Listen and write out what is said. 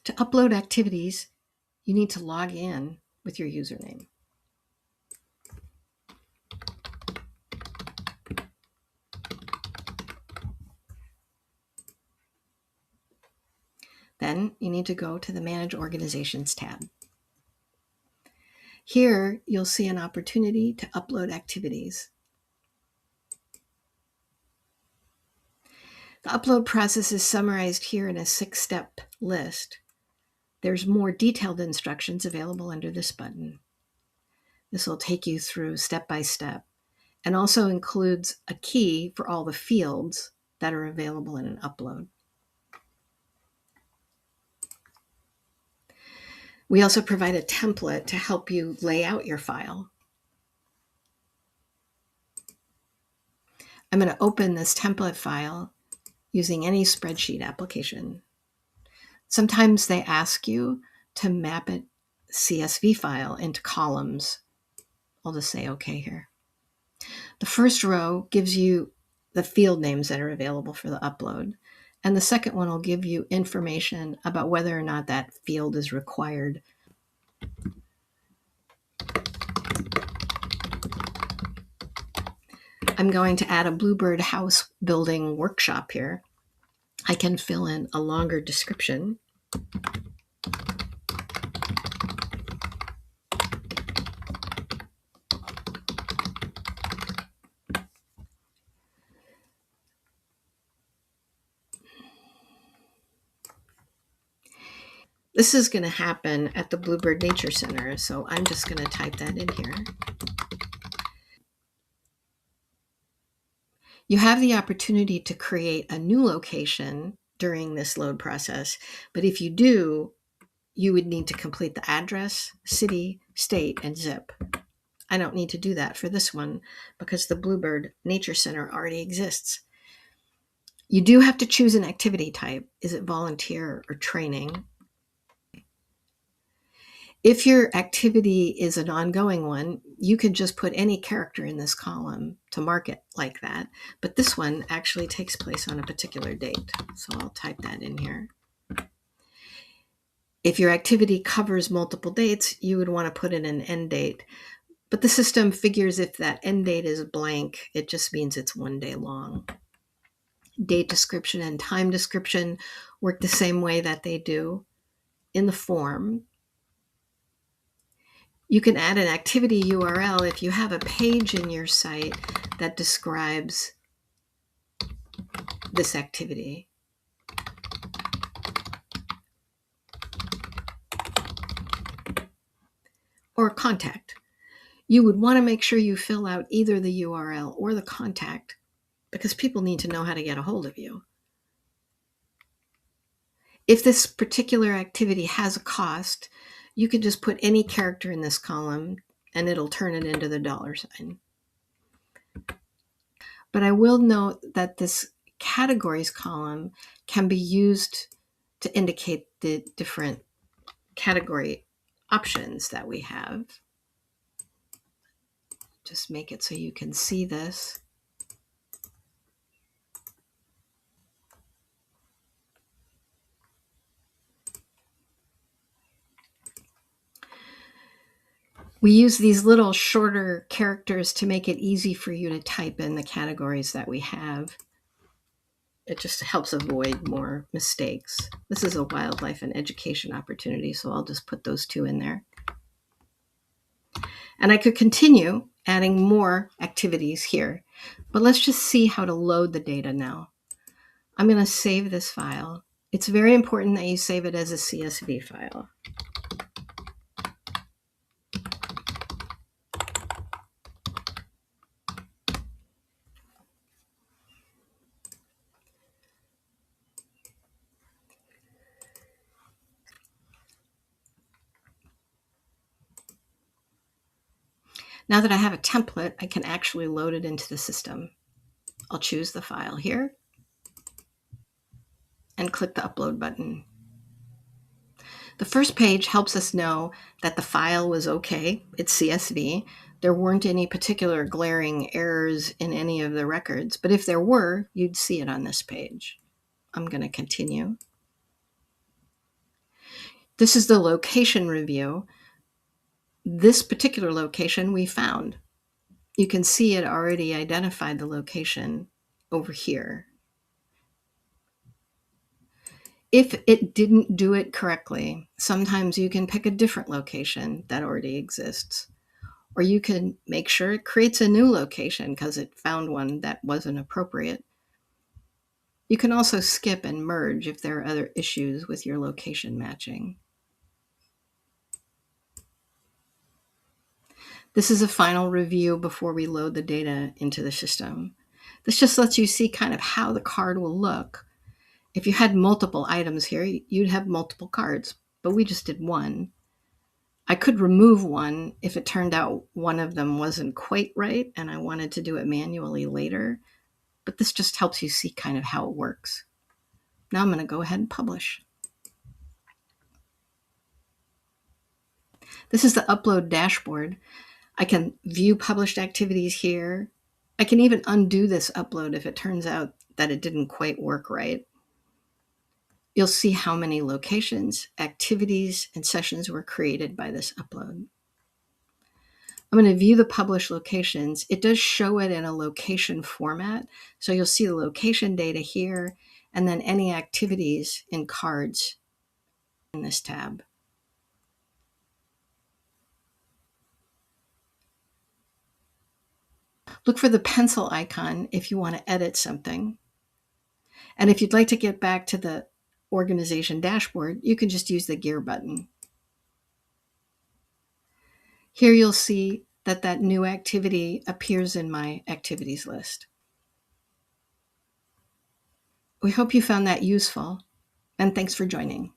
To upload activities, you need to log in with your username. Then you need to go to the Manage Organizations tab. Here, you'll see an opportunity to upload activities. The upload process is summarized here in a 6-step list. There's more detailed instructions available under this button. This will take you through step by step and also includes a key for all the fields that are available in an upload. We also provide a template to help you lay out your file. I'm going to open this template file using any spreadsheet application. Sometimes they ask you to map a CSV file into columns. I'll just say OK here. The first row gives you the field names that are available for the upload. And the second one will give you information about whether or not that field is required. I'm going to add a Bluebird house building workshop here. I can fill in a longer description. This is going to happen at the Bluebird Nature Center, so I'm just going to type that in here. You have the opportunity to create a new location during this load process, but if you do, you would need to complete the address, city, state, and zip. I don't need to do that for this one because the Bluebird Nature Center already exists. You do have to choose an activity type. Is it volunteer or training? If your activity is an ongoing one, you can just put any character in this column to mark it like that. But this one actually takes place on a particular date. So I'll type that in here. If your activity covers multiple dates, you would want to put in an end date. But the system figures if that end date is blank, it just means it's 1 day long. Date description and time description work the same way that they do in the form. You can add an activity URL if you have a page in your site that describes this activity. Or contact. You would want to make sure you fill out either the URL or the contact because people need to know how to get a hold of you. If this particular activity has a cost, you could just put any character in this column and it'll turn it into the $sign. But I will note that this categories column can be used to indicate the different category options that we have. Just make it so you can see this. We use these little shorter characters to make it easy for you to type in the categories that we have. It just helps avoid more mistakes. This is a wildlife and education opportunity, so I'll just put those two in there. And I could continue adding more activities here, but let's just see how to load the data now. I'm going to save this file. It's very important that you save it as a CSV file. Now that I have a template, I can actually load it into the system. I'll choose the file here and click the upload button. The first page helps us know that the file was okay. It's CSV. There weren't any particular glaring errors in any of the records, but if there were, you'd see it on this page. I'm going to continue. This is the location review. This particular location we found. You can see it already identified the location over here. If it didn't do it correctly, sometimes you can pick a different location that already exists. Or you can make sure it creates a new location because it found one that wasn't appropriate. You can also skip and merge if there are other issues with your location matching. This is a final review before we load the data into the system. This just lets you see kind of how the card will look. If you had multiple items here, you'd have multiple cards, but we just did one. I could remove one if it turned out one of them wasn't quite right and I wanted to do it manually later, but this just helps you see kind of how it works. Now I'm going to go ahead and publish. This is the upload dashboard. I can view published activities here. I can even undo this upload if it turns out that it didn't quite work right. You'll see how many locations, activities, and sessions were created by this upload. I'm going to view the published locations. It does show it in a location format. So you'll see the location data here, and then any activities in cards in this tab. Look for the pencil icon if you want to edit something. And if you'd like to get back to the organization dashboard, you can just use the gear button. Here you'll see that that new activity appears in my activities list. We hope you found that useful, and thanks for joining.